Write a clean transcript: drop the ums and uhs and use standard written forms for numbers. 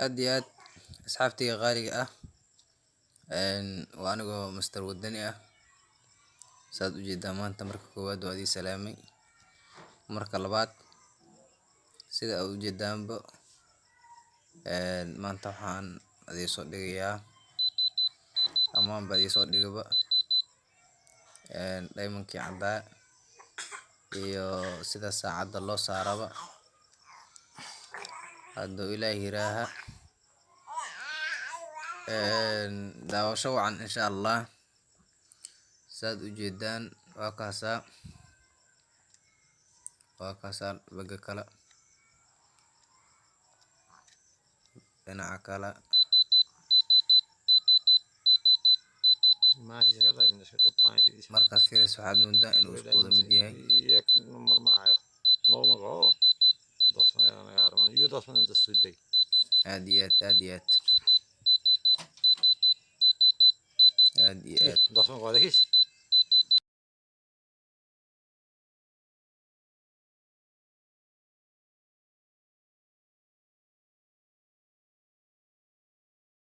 aad iyo aad asxaabtayga qaaliga ah waa anigoo Mr. Wadani ah. saad u jeedaa maanta marka koowaad waa idin salaamay. Marka labaad sida aad u jeedaanba maanta waxaan idin soo dhigayaa amaan baa idin soo dhigaba diamondkii caddaa iyo sida saacadda loo saaraba hadduu ilaahi yiraaha daawasho wacan insha Allah. saad u jeedaan waa kaasaa baga kala dhinaca kala markaad fiiriso waxaad moodaa inuu isku wada mid yahay. aad iyo aad